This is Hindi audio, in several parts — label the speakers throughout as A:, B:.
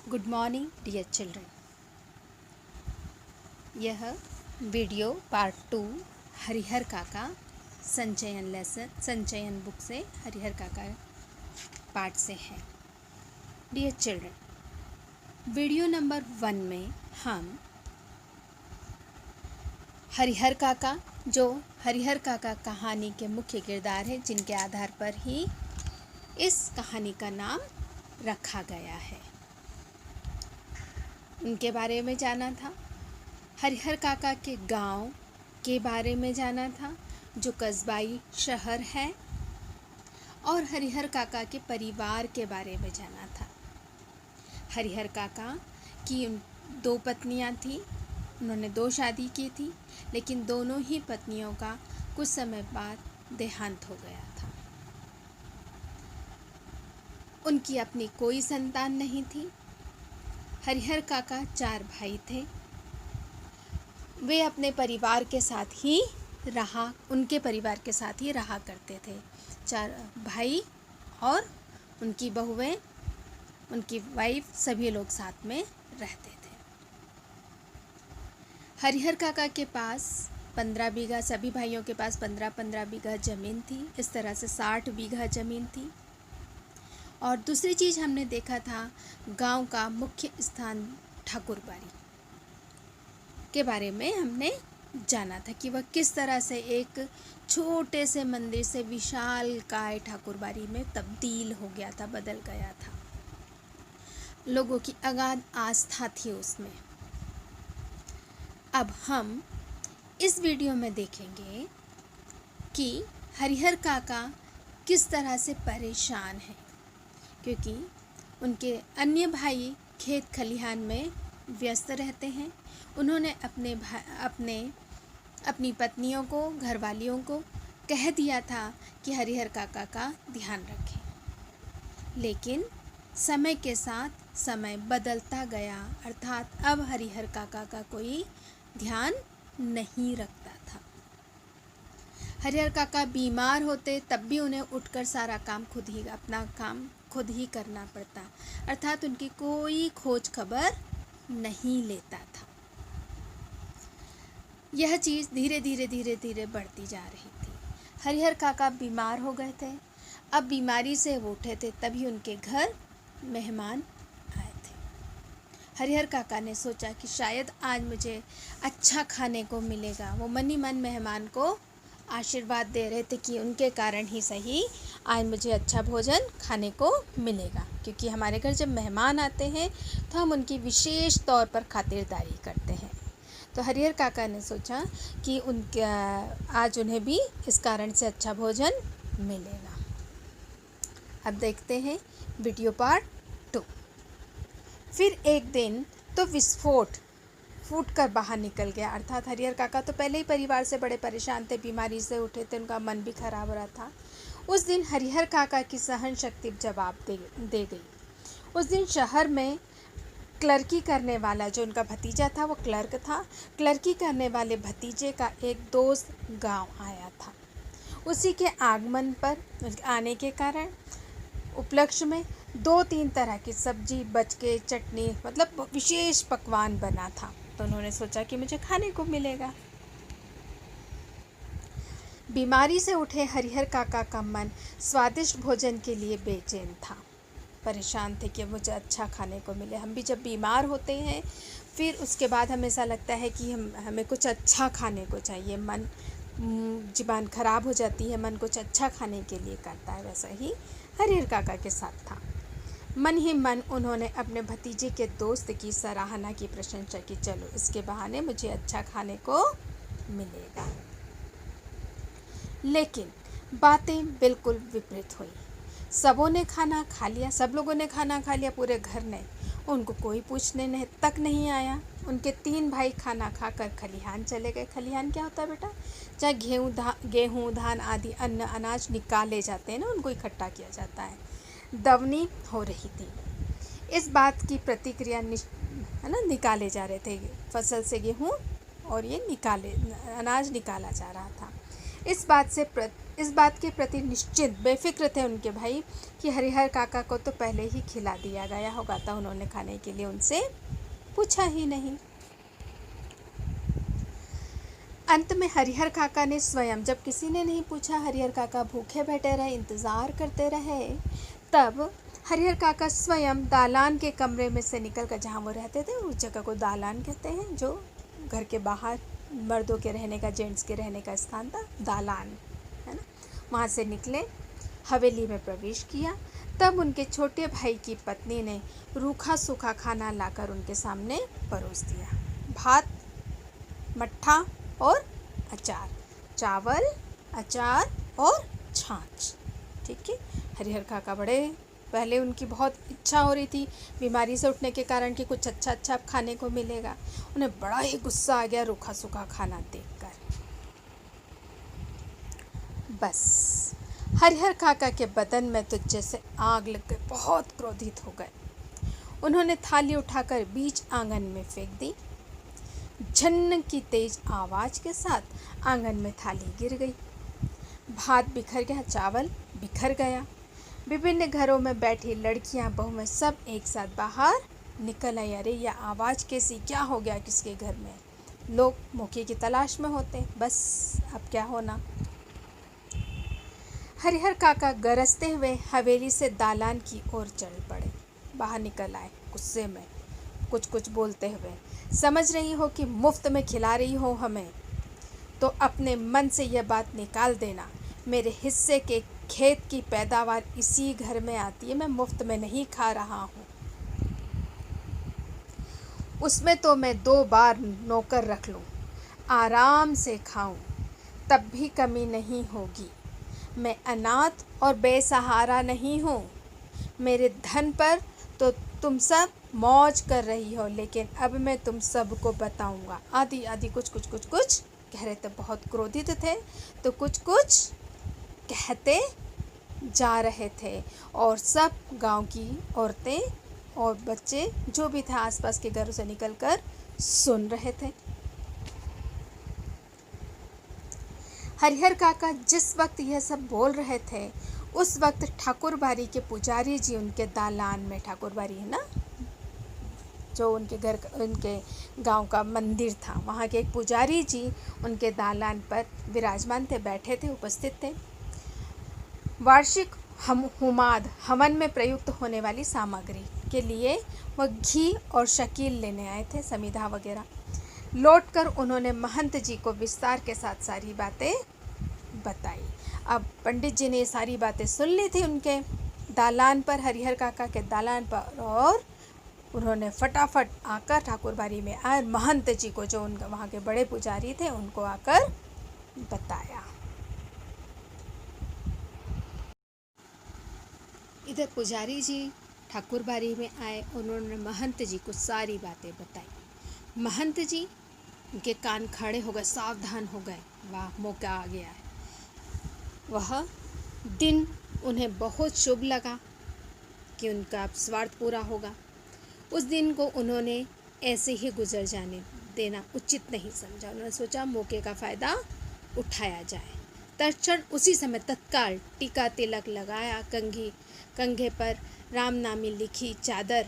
A: Good morning dear children. यह video part 2 Harihar Kaka Sanchayan book से हरिहर काका पार्ट से है। डियर चिल्ड्रन, वीडियो नंबर 1 में हम हरिहर काका, जो हरिहर काका कहानी के मुख्य किरदार हैं, जिनके आधार पर ही इस कहानी का नाम रखा गया है, उनके बारे में जाना था। हरिहर काका के गांव के बारे में जाना था, जो कस्बाई शहर है, और हरिहर काका के परिवार के बारे में जाना था। हरिहर काका की 2 पत्नियां थीं। उन्होंने 2 शादी की थी, लेकिन दोनों ही पत्नियों का कुछ समय बाद देहांत हो गया था। उनकी अपनी कोई संतान नहीं थी। हरिहर काका 4 भाई थे। वे अपने परिवार के साथ ही उनके परिवार के साथ ही रहा करते थे। 4 भाई और उनकी बहुएं, उनकी वाइफ, सभी लोग साथ में रहते थे। हरिहर काका के पास 15 बीघा, सभी भाइयों के पास 15-15 बीघा ज़मीन थी। इस तरह से 60 बीघा ज़मीन थी। और दूसरी चीज़ हमने देखा था, गांव का मुख्य स्थान ठाकुरबाड़ी के बारे में हमने जाना था कि वह किस तरह से एक छोटे से मंदिर से विशालकाय ठाकुरबाड़ी में तब्दील हो गया था, बदल गया था। लोगों की अगाध आस्था थी उसमें। अब हम इस वीडियो में देखेंगे कि हरिहर काका किस तरह से परेशान हैं, क्योंकि उनके अन्य भाई खेत खलिहान में व्यस्त रहते हैं। उन्होंने अपनी पत्नियों को, घरवालियों को कह दिया था कि हरिहर काका का ध्यान रखें, लेकिन समय के साथ समय बदलता गया, अर्थात अब हरिहर काका का कोई ध्यान नहीं रखता था। हरिहर काका बीमार होते तब भी उन्हें उठकर सारा काम अपना काम खुद ही करना पड़ता, अर्थात उनकी कोई खोज खबर नहीं लेता था। यह चीज़ धीरे धीरे बढ़ती जा रही थी। हरिहर काका बीमार हो गए थे। अब बीमारी से वो उठे थे, तभी उनके घर मेहमान आए थे। हरिहर काका ने सोचा कि शायद आज मुझे अच्छा खाने को मिलेगा। वो मन ही मन मेहमान को आशीर्वाद दे रहे थे कि उनके कारण ही सही आज मुझे अच्छा भोजन खाने को मिलेगा, क्योंकि हमारे घर जब मेहमान आते हैं तो हम उनकी विशेष तौर पर खातिरदारी करते हैं। तो हरिहर काका ने सोचा कि आज उन्हें भी इस कारण से अच्छा भोजन मिलेगा। अब देखते हैं वीडियो पार्ट 2। फिर एक दिन तो विस्फोट फूट कर बाहर निकल गया, अर्थात हरिहर काका तो पहले ही परिवार से बड़े परेशान थे, बीमारी से उठे थे, उनका मन भी खराब हो रहा था। उस दिन हरिहर काका की सहन शक्ति जवाब दे गई। उस दिन शहर में क्लर्की करने वाला, जो उनका भतीजा था, वो क्लर्क था। क्लर्की करने वाले भतीजे का एक दोस्त गांव आया था। उसी के आगमन पर, आने के कारण उपलक्ष्य में 2-3 तरह की सब्जी, बचके, चटनी, मतलब विशेष पकवान बना था। तो उन्होंने सोचा कि मुझे खाने को मिलेगा। बीमारी से उठे हरिहर काका का मन स्वादिष्ट भोजन के लिए बेचैन था। परेशान थे कि मुझे अच्छा खाने को मिले। हम भी जब बीमार होते हैं, फिर उसके बाद हमेशा लगता है कि हमें कुछ अच्छा खाने को चाहिए। मन ज़ुबान खराब हो जाती है, मन कुछ अच्छा खाने के लिए करता है। वैसा ही हरिहर काका के साथ था। मन ही मन उन्होंने अपने भतीजे के दोस्त की सराहना की, प्रशंसा की, चलो इसके बहाने मुझे अच्छा खाने को मिलेगा। लेकिन बातें बिल्कुल विपरीत हुई। सब लोगों ने खाना खा लिया, पूरे घर ने। उनको कोई पूछने तक नहीं आया। उनके 3 भाई खाना खाकर खलिहान चले गए। खलिहान क्या होता है बेटा? जहाँ गेहूँ, धान आदि अन्न अनाज निकाले जाते हैं ना, उनको इकट्ठा किया जाता है। दवनी हो रही थी। इस बात की प्रतिक्रिया है ना, निकाले जा रहे थे फसल से गेहूँ, और ये अनाज निकाला जा रहा था। इस बात से इस बात के प्रति निश्चिंत बेफिक्र थे उनके भाई कि हरिहर काका को तो पहले ही खिला दिया गया होगा, तो उन्होंने खाने के लिए उनसे पूछा ही नहीं। अंत में हरिहर काका ने स्वयं, जब किसी ने नहीं पूछा, हरिहर काका भूखे बैठे रहे, इंतज़ार करते रहे, तब हरिहर काका स्वयं दालान के कमरे में से निकल कर, जहाँ वो रहते थे उस जगह को दालान कहते हैं, जो घर के बाहर मर्दों के रहने का, जेंट्स के रहने का स्थान था, दालान है ना, वहाँ से निकले, हवेली में प्रवेश किया। तब उनके छोटे भाई की पत्नी ने रूखा सूखा खाना लाकर उनके सामने परोस दिया। भात, मट्ठा और अचार, चावल, अचार और छाछ। ठीक है। हरिहर काका बड़े, पहले उनकी बहुत इच्छा हो रही थी बीमारी से उठने के कारण कि कुछ अच्छा अच्छा खाने को मिलेगा। उन्हें बड़ा ही गुस्सा आ गया रूखा सूखा खाना देखकर। बस हरिहर काका के बदन में तो जैसे आग लग गई, बहुत क्रोधित हो गए। उन्होंने थाली उठाकर बीच आंगन में फेंक दी। झन्न की तेज आवाज के साथ आंगन में थाली गिर गई। भात बिखर गया, चावल बिखर गया। विभिन्न घरों में बैठी लड़कियां, बहुएं सब एक साथ बाहर निकल आई। अरे यह आवाज़ कैसी, क्या हो गया किसके घर में? लोग मौके की तलाश में होते। बस अब क्या होना। हरिहर काका गरजते हुए हवेली से दालान की ओर चल पड़े। बाहर निकल आए गुस्से में, कुछ कुछ बोलते हुए। समझ रही हो कि मुफ्त में खिला रही हो हमें, तो अपने मन से यह बात निकाल देना। मेरे हिस्से के खेत की पैदावार इसी घर में आती है, मैं मुफ्त में नहीं खा रहा हूँ। उसमें तो मैं 2 बार नौकर रख लूँ, आराम से खाऊं, तब भी कमी नहीं होगी। मैं अनाथ और बेसहारा नहीं हूँ। मेरे धन पर तो तुम सब मौज कर रही हो, लेकिन अब मैं तुम सबको बताऊंगा। आदि आदि कुछ कुछ कुछ कुछ कह रहे थे। बहुत क्रोधित थे तो कुछ कुछ कहते जा रहे थे, और सब गांव की औरतें और बच्चे जो भी थे आसपास के घरों से निकलकर सुन रहे थे। हरिहर काका जिस वक्त यह सब बोल रहे थे, उस वक्त ठाकुरबाड़ी के पुजारी जी उनके दालान में, ठाकुरबाड़ी है ना जो उनके घर, उनके गांव का मंदिर था, वहाँ के एक पुजारी जी उनके दालान पर विराजमान थे, बैठे थे, उपस्थित थे। वार्षिक हुमाद, हवन में प्रयुक्त होने वाली सामग्री के लिए वह घी और शकील लेने आए थे, समिधा वगैरह। लौटकर उन्होंने महंत जी को विस्तार के साथ सारी बातें बताई। अब पंडित जी ने सारी बातें सुन ली थी उनके दालान पर, हरिहर काका के दालान पर, और उन्होंने फटाफट आकर ठाकुरबाड़ी में आए, महंत जी को, जो उनका वहाँ के बड़े पुजारी थे, उनको आकर बताया। इधर पुजारी जी ठाकुरबाड़ी में आए, उन्होंने महंत जी को सारी बातें बताई। महंत जी उनके कान खड़े हो गए, सावधान हो गए। वाह, मौका आ गया है। वह दिन उन्हें बहुत शुभ लगा कि उनका स्वार्थ पूरा होगा। उस दिन को उन्होंने ऐसे ही गुजर जाने देना उचित नहीं समझा। उन्होंने सोचा मौके का फ़ायदा उठाया जाए। तत्क्षण उसी समय तत्काल टीका तिलक लगाया, कंधे पर राम नामी लिखी चादर,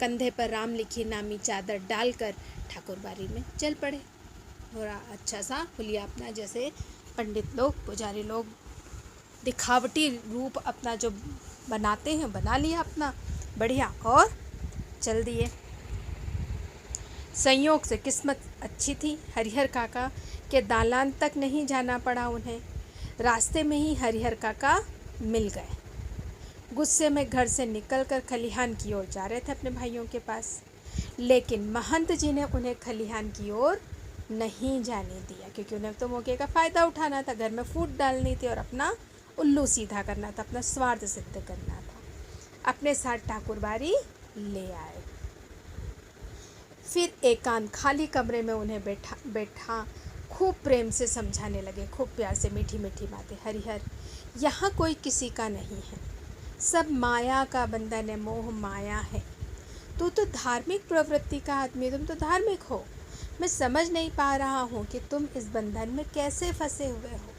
A: कंधे पर राम लिखी नामी चादर डालकर ठाकुरबाड़ी में चल पड़े। थोड़ा अच्छा सा हुलिया अपना, जैसे पंडित लोग, पुजारी लोग दिखावटी रूप अपना जो बनाते हैं, बना लिया अपना बढ़िया, और चल दिए। संयोग से किस्मत अच्छी थी, हरिहर काका के दालान तक नहीं जाना पड़ा उन्हें। रास्ते में ही हरिहर काका मिल गए। गुस्से में घर से निकलकर खलिहान की ओर जा रहे थे अपने भाइयों के पास, लेकिन महंत जी ने उन्हें खलिहान की ओर नहीं जाने दिया, क्योंकि उन्हें तो मौके का फ़ायदा उठाना था, घर में फूट डालनी थी और अपना उल्लू सीधा करना था, अपना स्वार्थ सिद्ध करना था। अपने साथ ठाकुरबाड़ी ले आए। फिर एकांत खाली कमरे में उन्हें बैठा खूब प्रेम से समझाने लगे, खूब प्यार से, मीठी मीठी बातें। हरिहर, यहाँ कोई किसी का नहीं है, सब माया का बंधन है, मोह माया है। तू तो धार्मिक प्रवृत्ति का आदमी, तुम तो धार्मिक हो। मैं समझ नहीं पा रहा हूँ कि तुम इस बंधन में कैसे फंसे हुए हो।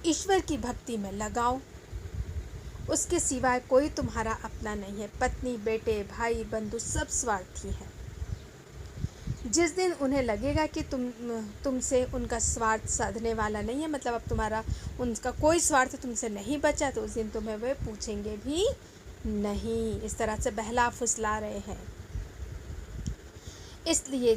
A: ईश्वर की भक्ति में लगाओ, उसके सिवाय कोई तुम्हारा अपना नहीं है। पत्नी, बेटे, भाई, बंधु सब स्वार्थी हैं। जिस दिन उन्हें लगेगा कि तुमसे उनका स्वार्थ साधने वाला नहीं है, मतलब अब तुम्हारा उनका कोई स्वार्थ तुमसे नहीं बचा, तो उस दिन तुम्हें वे पूछेंगे भी नहीं। इस तरह से बहला फुसला रहे हैं। इसलिए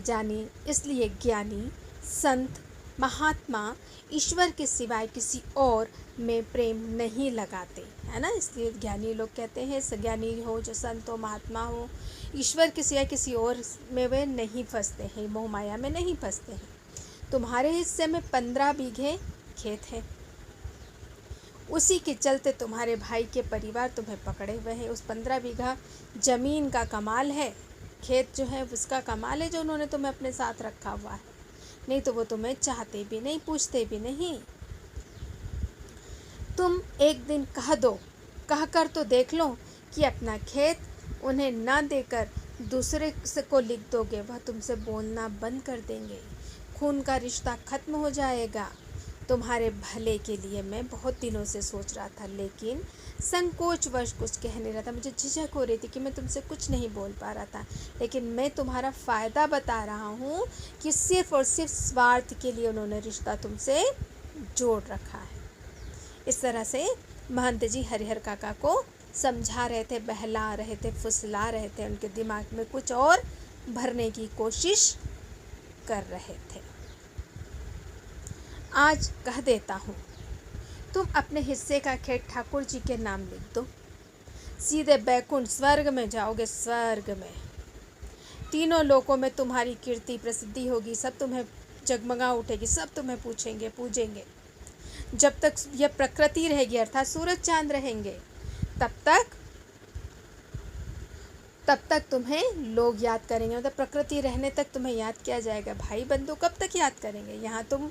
A: ज्ञानी, संत, महात्मा ईश्वर के सिवाय किसी और में प्रेम नहीं लगाते, है ना। इसलिए ज्ञानी लोग कहते हैं, ज्ञानी हो, जो संत हो, महात्मा हो, ईश्वर के सिवाय किसी और में वे नहीं फंसते हैं, मोह माया में नहीं फंसते हैं। तुम्हारे हिस्से में 15 बीघे खेत है, उसी के चलते तुम्हारे भाई के परिवार तुम्हें पकड़े हुए हैं। उस 15 बीघा जमीन का कमाल है, खेत जो है उसका कमाल है, जो उन्होंने तुम्हें अपने साथ रखा हुआ है। नहीं तो वो तुम्हें चाहते भी नहीं, पूछते भी नहीं। तुम एक दिन कह कर तो देख लो कि अपना खेत उन्हें ना देकर दूसरे को लिख दोगे, वह तुमसे बोलना बंद कर देंगे, खून का रिश्ता खत्म हो जाएगा। तुम्हारे भले के लिए मैं बहुत दिनों से सोच रहा था, लेकिन संकोचवश कुछ कह नहीं रहा था। मुझे झिझक हो रही थी कि मैं तुमसे कुछ नहीं बोल पा रहा था, लेकिन मैं तुम्हारा फ़ायदा बता रहा हूँ कि सिर्फ और सिर्फ स्वार्थ के लिए उन्होंने रिश्ता तुमसे जोड़ रखा है। इस तरह से महंत जी हरिहर काका को समझा रहे थे, बहला रहे थे, फुसला रहे थे, उनके दिमाग में कुछ और भरने की कोशिश कर रहे थे। आज कह देता हूँ, तुम अपने हिस्से का खेत ठाकुर जी के नाम लिख दो, सीधे बैकुंठ स्वर्ग में जाओगे। स्वर्ग में तीनों लोकों में तुम्हारी कीर्ति प्रसिद्धि होगी, सब तुम्हें जगमगा उठेगी, सब तुम्हें पूजेंगे। जब तक यह प्रकृति रहेगी, अर्थात सूरज चांद रहेंगे, तब तक तुम्हें लोग याद करेंगे। मतलब प्रकृति रहने तक तुम्हें याद किया जाएगा। भाई बंधु कब तक याद करेंगे? यहाँ तुम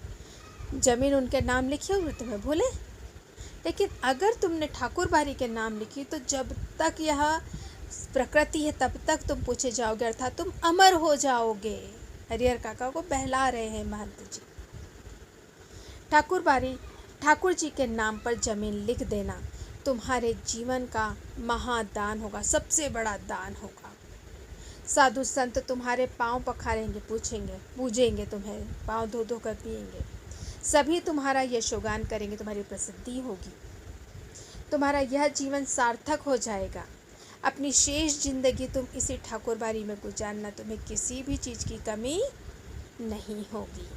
A: जमीन उनके नाम लिखी हो, तुम्हें भूले। लेकिन अगर तुमने ठाकुर बारी के नाम लिखी, तो जब तक यह प्रकृति है तब तक तुम पूछे जाओगे, अर्थात तुम अमर हो जाओगे। हरिहर काका को बहला रहे हैं महंत जी। ठाकुर जी के नाम पर जमीन लिख देना तुम्हारे जीवन का महादान होगा, सबसे बड़ा दान होगा। साधु संत तुम्हारे पांव पखारेंगे, पूजेंगे तुम्हें, पांव धो धो कर पिएंगे। सभी तुम्हारा यशोगान करेंगे, तुम्हारी प्रसिद्धि होगी, तुम्हारा यह जीवन सार्थक हो जाएगा। अपनी शेष जिंदगी तुम इसी ठाकुरबारी में गुजारना, तुम्हें किसी भी चीज़ की कमी नहीं होगी।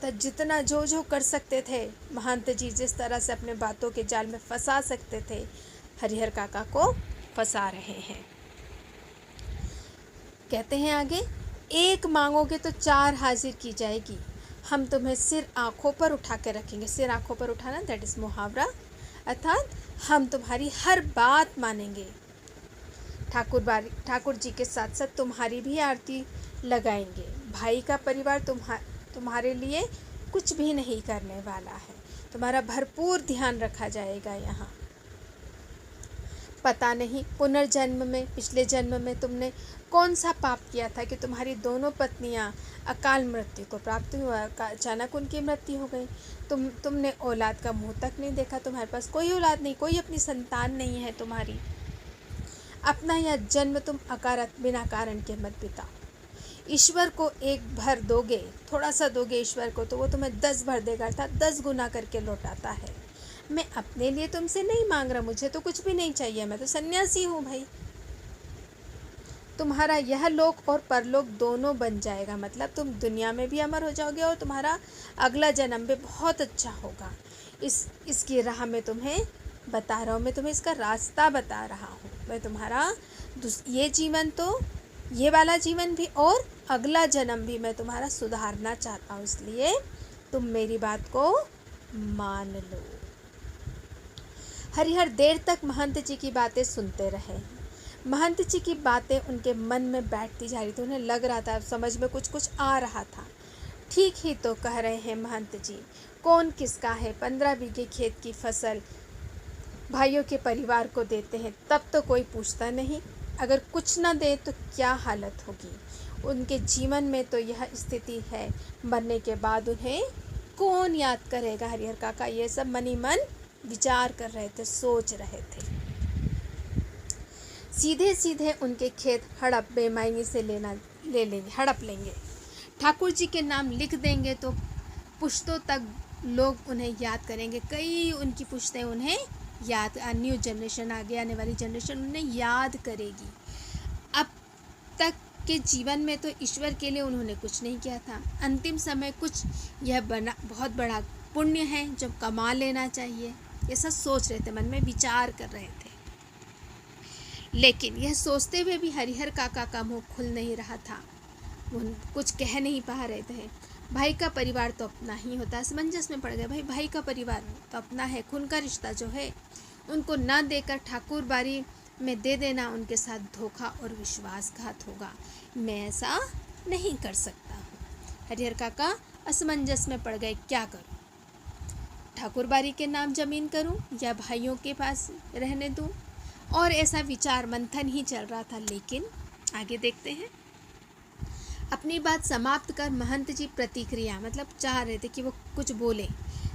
A: तो जितना जो कर सकते थे महंत जी, जिस तरह से अपने बातों के जाल में फंसा सकते थे, हरिहर काका को फंसा रहे हैं। कहते हैं आगे, एक मांगोगे तो 4 हाजिर की जाएगी। हम तुम्हें सिर आँखों पर उठा के रखेंगे। सिर आँखों पर उठाना, दैट इज़ मुहावरा, अर्थात हम तुम्हारी हर बात मानेंगे। ठाकुर जी के साथ साथ तुम्हारी भी आरती लगाएंगे। भाई का परिवार तुम्हारे लिए कुछ भी नहीं करने वाला है, तुम्हारा भरपूर ध्यान रखा जाएगा। यहाँ पता नहीं पुनर्जन्म में, पिछले जन्म में तुमने कौन सा पाप किया था कि तुम्हारी दोनों पत्नियां अकाल मृत्यु को प्राप्त हुआ, अचानक उनकी मृत्यु हो गई। तुमने औलाद का मुंह तक नहीं देखा, तुम्हारे पास कोई औलाद नहीं, कोई अपनी संतान नहीं है तुम्हारी। अपना यह जन्म तुम बिना कारण के मत बिताओ। ईश्वर को एक भर दोगे, थोड़ा सा दोगे ईश्वर को, तो वो तुम्हें 10 भर देगा, अर्थात 10 गुना करके लौटाता है। मैं अपने लिए तुमसे नहीं मांग रहा, मुझे तो कुछ भी नहीं चाहिए, मैं तो सन्यासी हूँ भाई। तुम्हारा यह लोक और परलोक दोनों बन जाएगा, मतलब तुम दुनिया में भी अमर हो जाओगे और तुम्हारा अगला जन्म भी बहुत अच्छा होगा। इसकी राह में तुम्हें बता रहा हूँ, मैं तुम्हें इसका रास्ता बता रहा हूँ। मैं तुम्हारा ये जीवन तो, ये वाला जीवन भी और अगला जन्म भी मैं तुम्हारा सुधारना चाहता हूँ, इसलिए तुम मेरी बात को मान लो। हरिहर देर तक महंत जी की बातें सुनते रहे। महंत जी की बातें उनके मन में बैठती जा रही थी, उन्हें लग रहा था, समझ में कुछ आ रहा था। ठीक ही तो कह रहे हैं महंत जी, कौन किसका है? 15 बीघे खेत की फसल भाइयों के परिवार को देते हैं, तब तो कोई पूछता नहीं। अगर कुछ न दे तो क्या हालत होगी? उनके जीवन में तो यह स्थिति है, मरने के बाद उन्हें कौन याद करेगा। हरिहर काका ये सब मन ही मन विचार कर रहे थे, सोच रहे थे। सीधे सीधे उनके खेत हड़प बेईमानी से हड़प लेंगे। ठाकुर जी के नाम लिख देंगे तो पुश्तों तक लोग उन्हें याद करेंगे। कई उनकी पुश्तें उन्हें याद, न्यू जनरेशन आने वाली जनरेशन उन्हें याद करेगी। अब तक के जीवन में तो ईश्वर के लिए उन्होंने कुछ नहीं किया था। अंतिम समय कुछ यह बहुत बड़ा पुण्य है जो कमा लेना चाहिए, ये सब सोच रहे थे, मन में विचार कर रहे थे। लेकिन यह सोचते हुए भी हरिहर काका का मुंह खुल नहीं रहा था। वो कुछ कह नहीं पा रहे थे। भाई का परिवार तो अपना ही होता है, असमंजस में पड़ गए। भाई का परिवार तो अपना है, खून का रिश्ता जो है उनको ना देकर ठाकुर बारी में दे देना उनके साथ धोखा और विश्वासघात होगा। मैं ऐसा नहीं कर सकता हूँ। हरिहर काका असमंजस में पड़ गए, क्या करूँ? ठाकुर बारी के नाम जमीन करूँ या भाइयों के पास रहने दूँ? और ऐसा विचार मंथन ही चल रहा था। लेकिन आगे देखते हैं। अपनी बात समाप्त कर महंत जी प्रतिक्रिया मतलब चाह रहे थे कि वो कुछ बोले,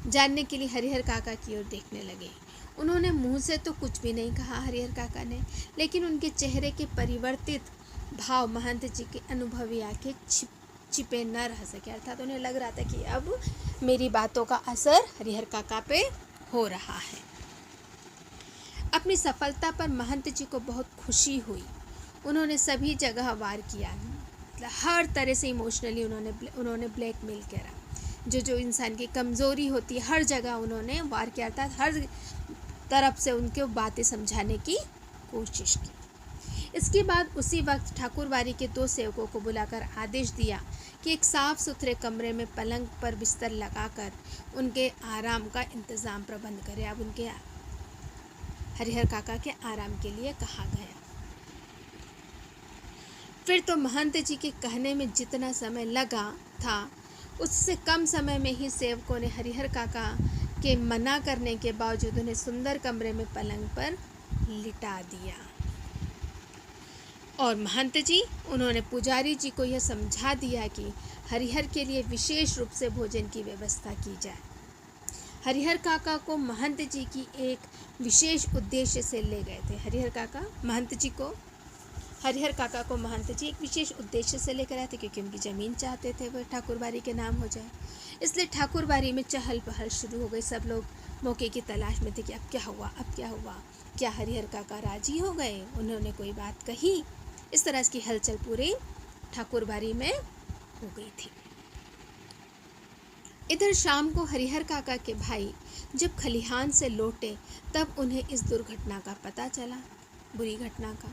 A: जानने के लिए हरिहर काका की ओर देखने लगे। उन्होंने मुंह से तो कुछ भी नहीं कहा हरिहर काका ने, लेकिन उनके चेहरे के परिवर्तित भाव महंत जी की अनुभवी आंखें छिपे न रह सके। अर्थात उन्हें लग रहा था कि अब मेरी बातों का असर हरिहर काका पे हो रहा है। अपनी सफलता पर महंत जी को बहुत खुशी हुई। उन्होंने सभी जगह वार किया, मतलब हर तरह से इमोशनली उन्होंने ब्लैकमेल करा। जो इंसान की कमज़ोरी होती है हर जगह उन्होंने वार किया था, हर तरफ से उनके बातें समझाने की कोशिश की। इसके बाद उसी वक्त ठाकुर बारी के 2 सेवकों को बुलाकर आदेश दिया कि एक साफ सुथरे कमरे में पलंग पर बिस्तर लगाकर उनके आराम का इंतज़ाम प्रबंध करें। अब उनके हरिहर काका के आराम के लिए कहा गया। फिर तो महंत जी के कहने में जितना समय लगा था उससे कम समय में ही सेवकों ने हरिहर काका के मना करने के बावजूद उन्हें सुंदर कमरे में पलंग पर लिटा दिया। और महंत जी उन्होंने पुजारी जी को यह समझा दिया कि हरिहर के लिए विशेष रूप से भोजन की व्यवस्था की जाए। हरिहर काका को महंत जी की एक विशेष उद्देश्य से ले गए थे। हरिहर काका को महंत जी एक विशेष उद्देश्य से लेकर आए थे, क्योंकि उनकी ज़मीन चाहते थे वह ठाकुर बारी के नाम हो जाए। इसलिए ठाकुर बारी में चहल पहल शुरू हो गई। सब लोग मौके की तलाश में थे कि अब क्या हुआ, क्या हरिहर काका राजी हो गए, उन्होंने कोई बात कही। इस तरह की हलचल पूरे ठाकुर बारी में हो गई थी। इधर शाम को हरिहर काका के भाई जब खलिहान से लौटे तब उन्हें इस दुर्घटना का पता चला, बुरी घटना का।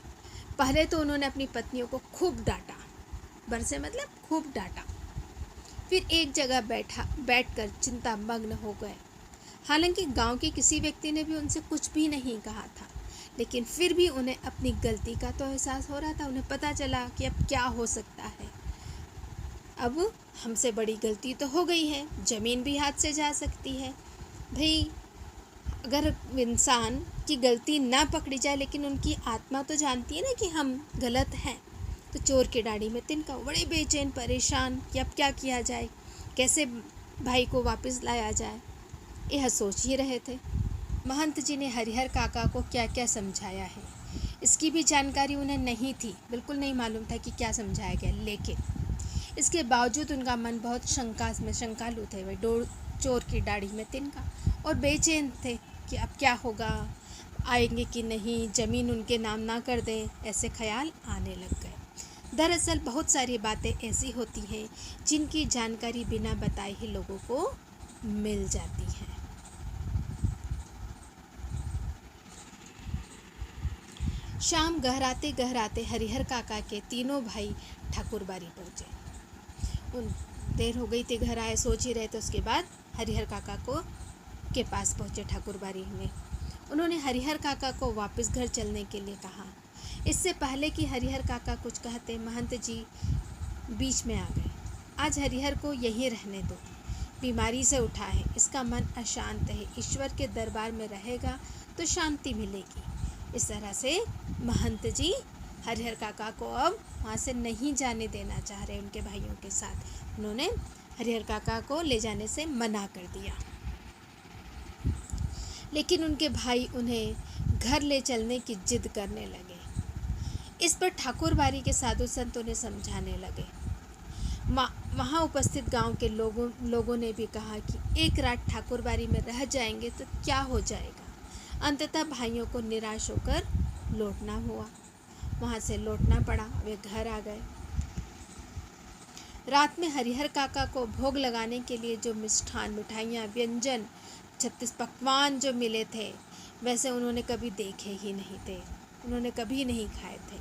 A: पहले तो उन्होंने अपनी पत्नियों को खूब डांटा, बरसे मतलब खूब डांटा। फिर एक जगह बैठकर चिंता मग्न हो गए। हालांकि गांव के किसी व्यक्ति ने भी उनसे कुछ भी नहीं कहा था, लेकिन फिर भी उन्हें अपनी गलती का तो एहसास हो रहा था। उन्हें पता चला कि अब क्या हो सकता है, अब हमसे बड़ी गलती तो हो गई है, ज़मीन भी हाथ से जा सकती है। भाई अगर इंसान की गलती ना पकड़ी जाए लेकिन उनकी आत्मा तो जानती है ना कि हम गलत हैं। तो चोर के दाढ़ी में तिनका, बड़े बेचैन परेशान कि अब क्या किया जाए, कैसे भाई को वापस लाया जाए, यह सोच ही रहे थे। महंत जी ने हरिहर काका को क्या क्या समझाया है इसकी भी जानकारी उन्हें नहीं थी, बिल्कुल नहीं मालूम था कि क्या समझाया गया। लेकिन इसके बावजूद उनका मन बहुत शंकालु थे। वे चोर की दाढ़ी में तिनका और बेचैन थे कि अब क्या होगा, आएंगे कि नहीं, ज़मीन उनके नाम ना कर दें, ऐसे ख्याल आने लग गए। दरअसल बहुत सारी बातें ऐसी होती हैं जिनकी जानकारी बिना बताए ही लोगों को मिल जाती है। शाम गहराते गहराते हरिहर काका के तीनों भाई ठाकुर बारी पहुँचे। उन देर हो गई थी, घर आए, सोच ही रहे थे। उसके बाद हरिहर काका के पास पहुँचे ठाकुर बारी में। उन्होंने हरिहर काका को वापस घर चलने के लिए कहा। इससे पहले कि हरिहर काका कुछ कहते, महंत जी बीच में आ गए। आज हरिहर को यहीं रहने दो, बीमारी से उठा है, इसका मन अशांत है, ईश्वर के दरबार में रहेगा तो शांति मिलेगी। इस तरह से महंत जी हरिहर काका को अब वहाँ से नहीं जाने देना चाह रहे उनके भाइयों के साथ। उन्होंने हरिहर काका को ले जाने से मना कर दिया। लेकिन उनके भाई उन्हें घर ले चलने की जिद करने लगे। इस पर ठाकुरबाड़ी के साधु संत उन्हें समझाने लगे। वहाँ उपस्थित गांव के लोगों ने भी कहा कि एक रात ठाकुरबाड़ी में रह जाएंगे तो क्या हो जाएगा। अंततः भाइयों को निराश होकर लौटना हुआ। वहाँ से लौटना पड़ा। वे घर आ गए। रात में हरिहर काका को भोग लगाने के लिए जो मिष्ठान, मिठाइयाँ, व्यंजन, 36 पकवान जो मिले थे, वैसे उन्होंने कभी देखे ही नहीं थे। उन्होंने कभी नहीं खाए थे।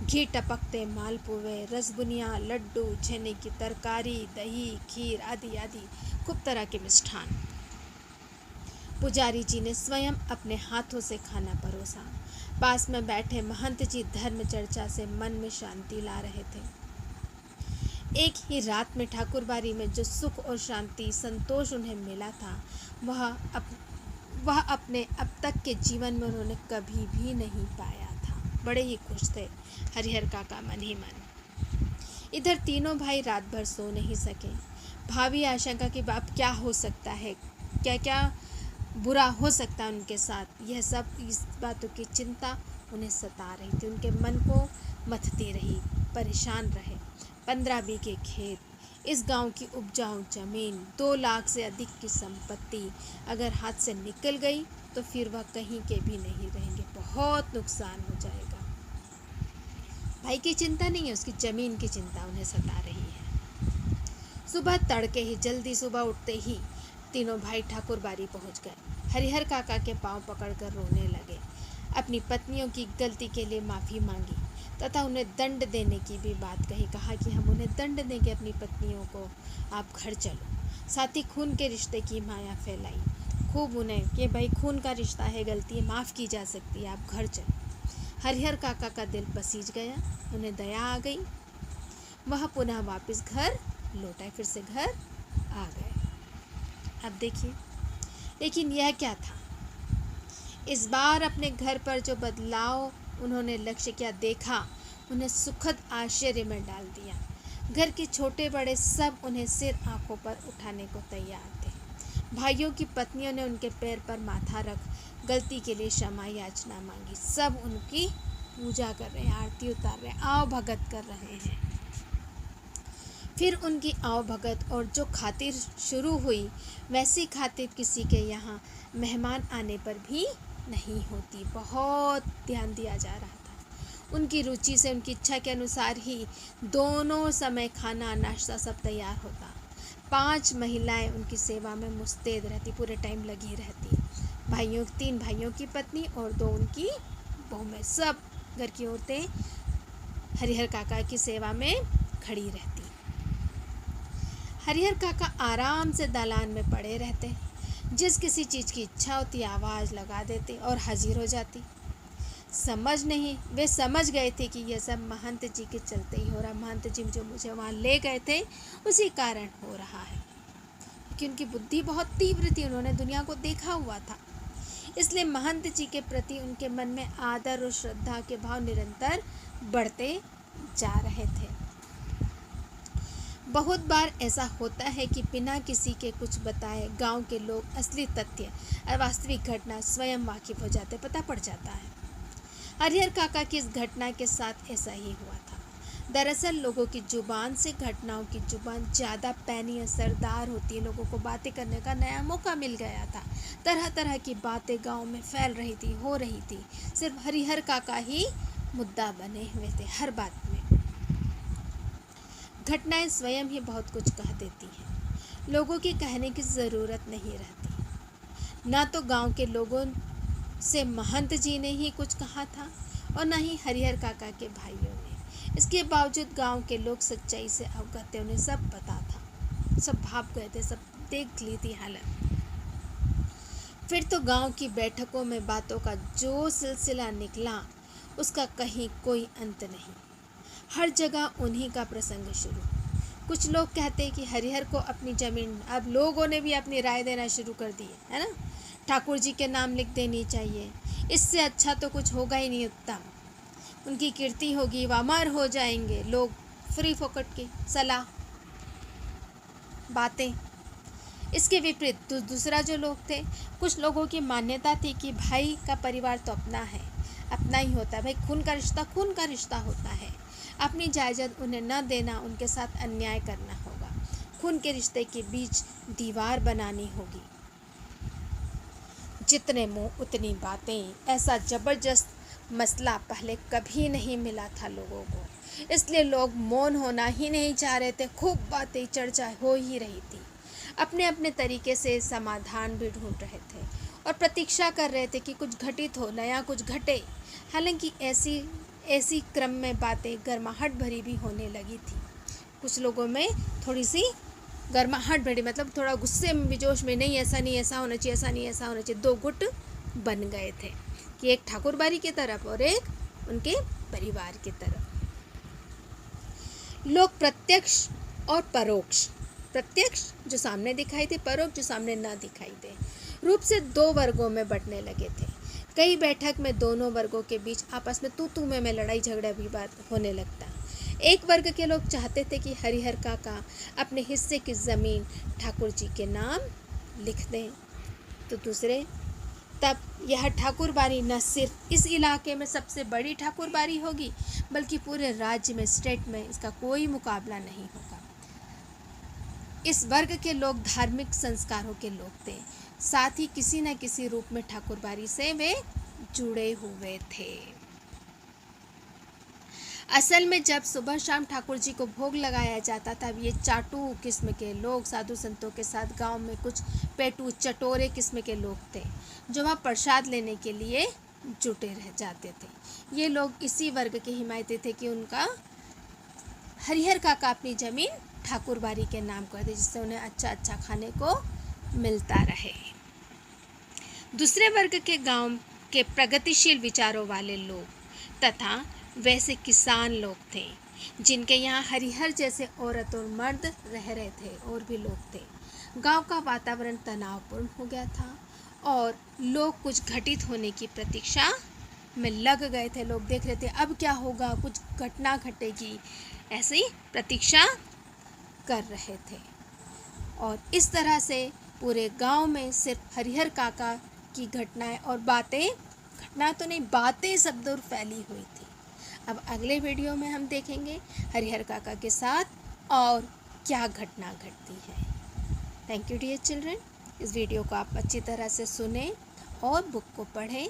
A: घी टपकते मालपुए, रसबुनिया, लड्डू, छेने की तरकारी, दही, खीर आदि आदि खूब तरह के मिष्ठान। पुजारी जी ने स्वयं अपने हाथों से खाना परोसा। पास में बैठे महंत जी धर्म चर्चा से मन में शांति ला रहे थे। एक ही रात में ठाकुरबाड़ी में जो सुख और शांति, संतोष उन्हें मिला था, वह अपने अब तक के जीवन में उन्होंने कभी भी नहीं पाया था। बड़े ही खुश थे हरिहर काका मन ही मन। इधर तीनों भाई रात भर सो नहीं सके। भावी आशंका कि अब क्या हो सकता है, क्या क्या बुरा हो सकता है उनके साथ, यह सब इस बातों की चिंता उन्हें सता रही थी। उनके मन को मथती रही, परेशान रहे। 15 बीघे खेत, इस गांव की उपजाऊ जमीन, 2 लाख से अधिक की संपत्ति अगर हाथ से निकल गई तो फिर वह कहीं के भी नहीं रहेंगे। बहुत नुकसान हो जाएगा। भाई की चिंता नहीं है, उसकी ज़मीन की चिंता उन्हें सता रही है। सुबह तड़के ही, जल्दी सुबह उठते ही तीनों भाई ठाकुरबाड़ी पहुंच गए। हरिहर काका के पांव पकड़कर रोने लगे। अपनी पत्नियों की गलती के लिए माफ़ी मांगी तथा उन्हें दंड देने की भी बात कही। कहा कि हम उन्हें दंड देंगे अपनी पत्नियों को, आप घर चलो। साथ ही खून के रिश्ते की माया फैलाई खूब उन्हें कि भाई खून का रिश्ता है, गलती है, माफ़ की जा सकती है, आप घर चलो। हरिहर काका का दिल पसीज गया, उन्हें दया आ गई। वह पुनः वापस घर लौट आए, फिर से घर आ गए। अब देखिए, लेकिन यह क्या था। इस बार अपने घर पर जो बदलाव उन्होंने लक्ष्य किया, देखा, उन्हें सुखद आश्चर्य में डाल दिया। घर के छोटे बड़े सब उन्हें सिर आंखों पर उठाने को तैयार थे। भाइयों की पत्नियों ने उनके पैर पर माथा रख गलती के लिए क्षमा याचना मांगी। सब उनकी पूजा कर रहे हैं, आरती उतार रहे हैं, आव भगत कर रहे हैं। फिर उनकी आव भगत और जो खातिर शुरू हुई, वैसी खातिर किसी के यहाँ मेहमान आने पर भी नहीं होती। बहुत ध्यान दिया जा रहा था। उनकी रुचि से, उनकी इच्छा के अनुसार ही दोनों समय खाना नाश्ता सब तैयार होता। 5 महिलाएं उनकी सेवा में मुस्तैद रहती, पूरे टाइम लगी रहती। 3 भाइयों की पत्नी और 2 उनकी बहू में, सब घर की औरतें हरिहर काका की सेवा में खड़ी रहती। हरिहर काका आराम से दालान में पड़े रहते। जिस किसी चीज़ की इच्छा होती आवाज़ लगा देते और हाजिर हो जाती। वे समझ गए थे कि यह सब महंत जी के चलते ही हो रहा। महंत जी जो मुझे वहाँ ले गए थे, उसी कारण हो रहा है। क्योंकि उनकी बुद्धि बहुत तीव्र थी, उन्होंने दुनिया को देखा हुआ था। इसलिए महंत जी के प्रति उनके मन में आदर और श्रद्धा के भाव निरंतर बढ़ते जा रहे थे। बहुत बार ऐसा होता है कि बिना किसी के कुछ बताए गांव के लोग असली तथ्य और वास्तविक घटना स्वयं वाकिफ हो जाते, पता पड़ जाता है। हरिहर काका की इस घटना के साथ ऐसा ही हुआ था। दरअसल लोगों की जुबान से घटनाओं की जुबान ज़्यादा पैनी असरदार होती है। लोगों को बातें करने का नया मौका मिल गया था। तरह तरह की बातें गांव में फैल रही थी, हो रही थी। सिर्फ हरिहर काका ही मुद्दा बने हुए थे हर बात में। घटनाएं स्वयं ही बहुत कुछ कह देती हैं। लोगों की कहने की ज़रूरत नहीं रहती। ना तो गांव के लोगों से महंत जी ने ही कुछ कहा था और न ही हरिहर काका के भाइयों ने। इसके बावजूद गांव के लोग सच्चाई से अवगत थे, उन्हें सब पता था, सब भाप गए थे, सब देख ली थी हालत। फिर तो गांव की बैठकों में बातों का जो सिलसिला निकला, उसका कहीं कोई अंत नहीं। हर जगह उन्हीं का प्रसंग शुरू। कुछ लोग कहते हैं कि हरिहर को अपनी ज़मीन, अब लोगों ने भी अपनी राय देना शुरू कर दी है ना, ठाकुर जी के नाम लिख देनी चाहिए। इससे अच्छा तो कुछ होगा ही नहीं उत्तम। उनकी कीर्ति होगी, वह अमर हो जाएंगे। लोग फ्री फोकट की सलाह। बातें। इसके विपरीत दूसरा जो लोग थे, कुछ लोगों की मान्यता थी कि भाई का परिवार तो अपना है, अपना ही होता है, भाई खून का रिश्ता खून का रिश्ता होता है, अपनी जायदाद उन्हें न देना उनके साथ अन्याय करना होगा, खून के रिश्ते के बीच दीवार बनानी होगी। जितने मुंह उतनी बातें, ऐसा जबरदस्त मसला पहले कभी नहीं मिला था लोगों को, इसलिए लोग मौन होना ही नहीं चाह रहे थे। खूब बातें चर्चा हो ही रही थी, अपने अपने तरीके से समाधान भी ढूंढ रहे थे और प्रतीक्षा कर रहे थे कि कुछ घटित हो, नया कुछ घटे। हालांकि ऐसी क्रम में बातें गर्माहट भरी भी होने लगी थी। कुछ लोगों में थोड़ी सी गर्माहट भरी, मतलब थोड़ा गुस्से में, जोश में, नहीं ऐसा नहीं, ऐसा होना चाहिए, ऐसा नहीं, ऐसा होना चाहिए। दो गुट बन गए थे कि एक ठाकुरबाड़ी की तरफ और एक उनके परिवार की तरफ। लोग प्रत्यक्ष और परोक्ष, प्रत्यक्ष जो सामने दिखाई दे, परोक्ष जो सामने ना दिखाई दे, रूप से दो वर्गों में बंटने लगे थे। कई बैठक में दोनों वर्गों के बीच आपस में तू में लड़ाई झगड़ा भी बात होने लगता। एक वर्ग के लोग चाहते थे कि हरिहर काका अपने हिस्से की ज़मीन ठाकुर जी के नाम लिख दें, तो दूसरे तब यह ठाकुरबाड़ी न सिर्फ इस इलाके में सबसे बड़ी ठाकुरबाड़ी होगी, बल्कि पूरे राज्य में, स्टेट में इसका कोई मुकाबला नहीं होगा। इस वर्ग के लोग धार्मिक संस्कारों के लोग थे, साथ ही किसी न किसी रूप में ठाकुरबाड़ी से वे जुड़े हुए थे। असल में जब सुबह शाम ठाकुर जी को भोग लगाया जाता था, ये चाटू किस्म के लोग साधु संतों के साथ गांव में कुछ पेटू चटोरे किस्म के लोग थे, जो वहाँ प्रसाद लेने के लिए जुटे रह जाते थे। ये लोग इसी वर्ग के हिमायती थे कि उनका हरिहर काका अपनी ज़मीन ठाकुरबाड़ी के नाम कर दे, जिससे उन्हें अच्छा अच्छा खाने को मिलता रहे। दूसरे वर्ग के गांव के प्रगतिशील विचारों वाले लोग तथा वैसे किसान लोग थे, जिनके यहाँ हरिहर जैसे औरत और मर्द रह रहे थे, और भी लोग थे। गांव का वातावरण तनावपूर्ण हो गया था और लोग कुछ घटित होने की प्रतीक्षा में लग गए थे। लोग देख रहे थे अब क्या होगा, कुछ घटना घटेगी, ऐसी प्रतीक्षा कर रहे थे। और इस तरह से पूरे गांव में सिर्फ हरिहर काका की घटनाएं और बातें, घटना तो नहीं, बातें सब दूर फैली हुई थी। अब अगले वीडियो में हम देखेंगे हरिहर काका के साथ और क्या घटना घटती है। Thank you dear children. इस वीडियो को आप अच्छी तरह से सुनें और बुक को पढ़ें।